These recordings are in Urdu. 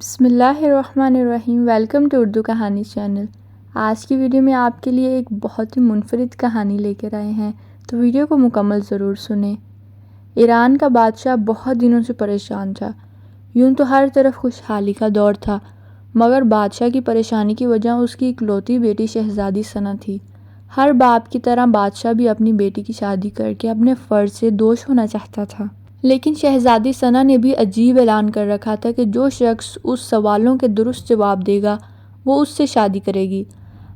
بسم اللہ الرحمن الرحیم۔ ویلکم ٹو اردو کہانی چینل۔ آج کی ویڈیو میں آپ کے لیے ایک بہت ہی منفرد کہانی لے کر آئے ہیں، تو ویڈیو کو مکمل ضرور سنیں۔ ایران کا بادشاہ بہت دنوں سے پریشان تھا۔ یوں تو ہر طرف خوشحالی کا دور تھا، مگر بادشاہ کی پریشانی کی وجہ اس کی اکلوتی بیٹی شہزادی ثنا تھی۔ ہر باپ کی طرح بادشاہ بھی اپنی بیٹی کی شادی کر کے اپنے فرض سے دوش ہونا چاہتا تھا، لیکن شہزادی ثنا نے بھی عجیب اعلان کر رکھا تھا کہ جو شخص اس سوالوں کے درست جواب دے گا وہ اس سے شادی کرے گی۔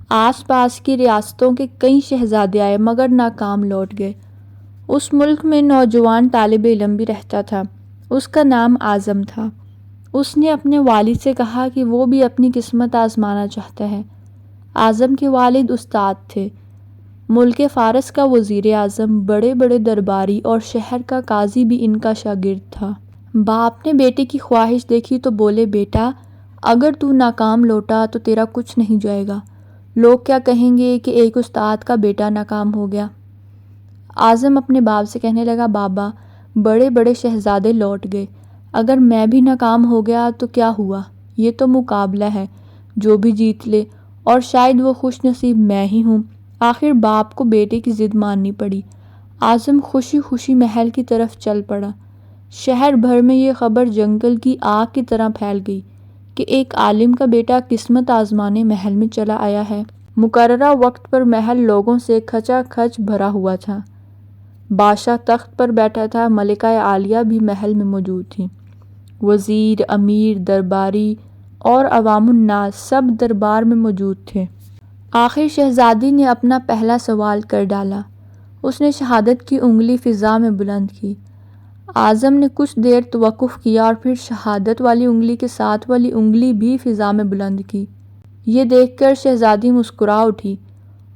آس پاس کی ریاستوں کے کئی شہزادے آئے مگر ناکام لوٹ گئے۔ اس ملک میں نوجوان طالب علم بھی رہتا تھا، اس کا نام اعظم تھا۔ اس نے اپنے والد سے کہا کہ وہ بھی اپنی قسمت آزمانا چاہتا ہے۔ اعظم کے والد استاد تھے۔ ملک فارس کا وزیر اعظم، بڑے بڑے درباری اور شہر کا قاضی بھی ان کا شاگرد تھا۔ باپ نے بیٹے کی خواہش دیکھی تو بولے، بیٹا اگر تو ناکام لوٹا تو تیرا کچھ نہیں جائے گا۔ لوگ کیا کہیں گے کہ ایک استاد کا بیٹا ناکام ہو گیا۔ اعظم اپنے باپ سے کہنے لگا، بابا بڑے بڑے شہزادے لوٹ گئے، اگر میں بھی ناکام ہو گیا تو کیا ہوا؟ یہ تو مقابلہ ہے، جو بھی جیت لے، اور شاید وہ خوش نصیب میں ہی ہوں۔ آخر باپ کو بیٹے کی ضد ماننی پڑی۔ اعظم خوشی خوشی محل کی طرف چل پڑا۔ شہر بھر میں یہ خبر جنگل کی آگ کی طرح پھیل گئی کہ ایک عالم کا بیٹا قسمت آزمانے محل میں چلا آیا ہے۔ مقررہ وقت پر محل لوگوں سے کھچا کھچ بھرا ہوا تھا۔ بادشاہ تخت پر بیٹھا تھا، ملکہ عالیہ بھی محل میں موجود تھیں۔ وزیر، امیر، درباری اور عوام الناس سب دربار میں موجود تھے۔ آخر شہزادی نے اپنا پہلا سوال کر ڈالا۔ اس نے شہادت کی انگلی فضا میں بلند کی۔ اعظم نے کچھ دیر توقف کیا اور پھر شہادت والی انگلی کے ساتھ والی انگلی بھی فضا میں بلند کی۔ یہ دیکھ کر شہزادی مسکرا اٹھی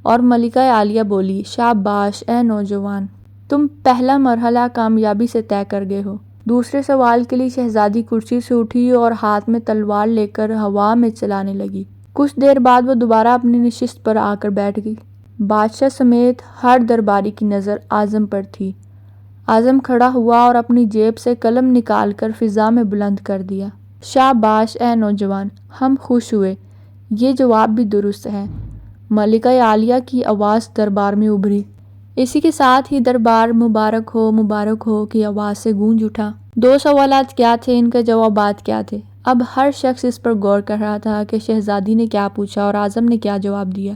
اور ملکہ عالیہ بولی، شاباش اے نوجوان، تم پہلا مرحلہ کامیابی سے طے کر گئے ہو۔ دوسرے سوال کے لیے شہزادی کرسی سے اٹھی اور ہاتھ میں تلوار لے کر ہوا میں چلانے لگی۔ کچھ دیر بعد وہ دوبارہ اپنی نشست پر آ کر بیٹھ گئی۔ بادشاہ سمیت ہر درباری کی نظر اعظم پر تھی۔ اعظم کھڑا ہوا اور اپنی جیب سے قلم نکال کر فضا میں بلند کر دیا۔ شاباش اے نوجوان، ہم خوش ہوئے، یہ جواب بھی درست ہے۔ ملکہ عالیہ کی آواز دربار میں ابھری۔ اسی کے ساتھ ہی دربار مبارک ہو کی آواز سے گونج اٹھا۔ دو سوالات کیا تھے، ان کے جوابات کیا تھے؟ اب ہر شخص اس پر غور کر رہا تھا کہ شہزادی نے کیا پوچھا اور اعظم نے کیا جواب دیا۔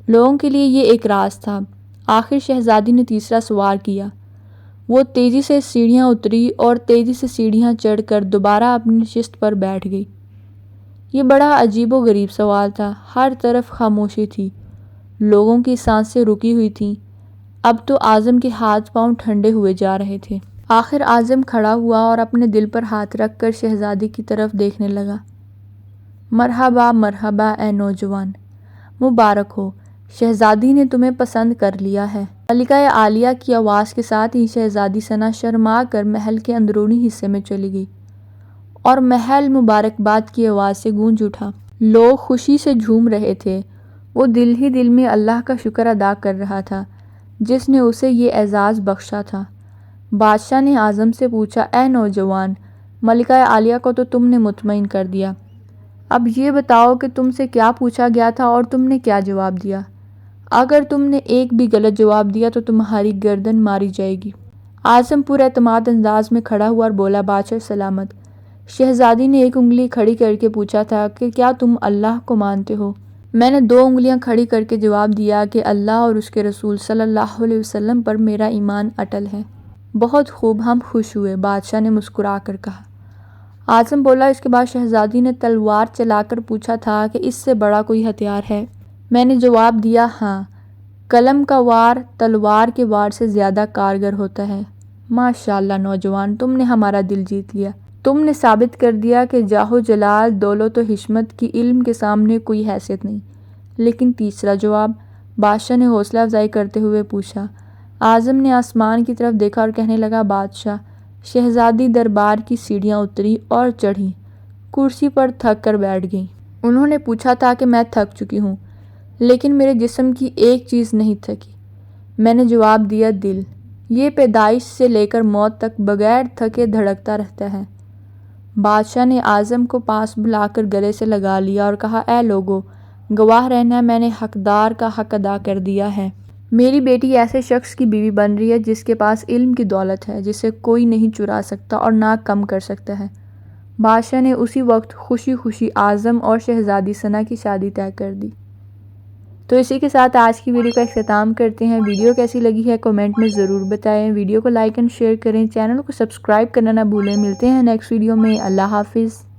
لوگوں کے لیے یہ ایک راز تھا۔ آخر شہزادی نے تیسرا سوال کیا۔ وہ تیزی سے سیڑھیاں اتری اور تیزی سے سیڑھیاں چڑھ کر دوبارہ اپنی نشست پر بیٹھ گئی۔ یہ بڑا عجیب و غریب سوال تھا۔ ہر طرف خاموشی تھی، لوگوں کی سانسیں رکی ہوئی تھیں۔ اب تو اعظم کے ہاتھ پاؤں ٹھنڈے ہوئے جا رہے تھے۔ آخر اعظم کھڑا ہوا اور اپنے دل پر ہاتھ رکھ کر شہزادی کی طرف دیکھنے لگا۔ مرحبا مرحبا اے نوجوان، مبارک ہو، شہزادی نے تمہیں پسند کر لیا ہے۔ ملکہ عالیہ کی آواز کے ساتھ ہی شہزادی ثنا شرما کر محل کے اندرونی حصے میں چلی گئی اور محل مبارکباد کی آواز سے گونج اٹھا۔ لوگ خوشی سے جھوم رہے تھے۔ وہ دل ہی دل میں اللہ کا شکر ادا کر رہا تھا جس نے اسے یہ اعزاز بخشا تھا۔ بادشاہ نے اعظم سے پوچھا، اے نوجوان، ملکہ عالیہ کو تو تم نے مطمئن کر دیا، اب یہ بتاؤ کہ تم سے کیا پوچھا گیا تھا اور تم نے کیا جواب دیا؟ اگر تم نے ایک بھی غلط جواب دیا تو تمہاری گردن ماری جائے گی۔ اعظم پر اعتماد انداز میں کھڑا ہوا اور بولا، بادشاہ سلامت۔ شہزادی نے ایک انگلی کھڑی کر کے پوچھا تھا کہ کیا تم اللہ کو مانتے ہو؟ میں نے دو انگلیاں کھڑی کر کے جواب دیا کہ اللہ اور اس کے رسول صلی اللہ علیہ وسلم پر میرا ایمان اٹل ہے۔ بہت خوب، ہم خوش ہوئے، بادشاہ نے مسکرا کر کہا۔ اعظم بولا، اس کے بعد شہزادی نے تلوار چلا کر پوچھا تھا کہ اس سے بڑا کوئی ہتھیار ہے؟ میں نے جواب دیا، ہاں، قلم کا وار تلوار کے وار سے زیادہ کارگر ہوتا ہے۔ ماشاءاللہ نوجوان، تم نے ہمارا دل جیت لیا۔ تم نے ثابت کر دیا کہ جاہ و جلال، دولت و حشمت کی علم کے سامنے کوئی حیثیت نہیں۔ لیکن تیسرا جواب؟ بادشاہ نے حوصلہ افزائی کرتے ہوئے پوچھا۔ اعظم نے آسمان کی طرف دیکھا اور کہنے لگا، بادشاہ۔ شہزادی دربار کی سیڑھیاں اتری اور چڑھی، کرسی پر تھک کر بیٹھ گئی۔ انہوں نے پوچھا تھا کہ میں تھک چکی ہوں، لیکن میرے جسم کی ایک چیز نہیں تھکی۔ میں نے جواب دیا، دل۔ یہ پیدائش سے لے کر موت تک بغیر تھکے دھڑکتا رہتا ہے۔ بادشاہ نے اعظم کو پاس بلا کر گلے سے لگا لیا اور کہا، اے لوگو، گواہ رہنا، میں نے حقدار کا حق ادا کر دیا ہے۔ میری بیٹی ایسے شخص کی بیوی بن رہی ہے جس کے پاس علم کی دولت ہے، جسے کوئی نہیں چرا سکتا اور نہ کم کر سکتا ہے۔ بادشاہ نے اسی وقت خوشی خوشی اعظم اور شہزادی ثنا کی شادی طے کر دی۔ تو اسی کے ساتھ آج کی ویڈیو کا اختتام کرتے ہیں۔ ویڈیو کیسی لگی ہے کمنٹ میں ضرور بتائیں۔ ویڈیو کو لائک اینڈ شیئر کریں، چینل کو سبسکرائب کرنا نہ بھولیں۔ ملتے ہیں نیکسٹ ویڈیو میں۔ اللہ حافظ۔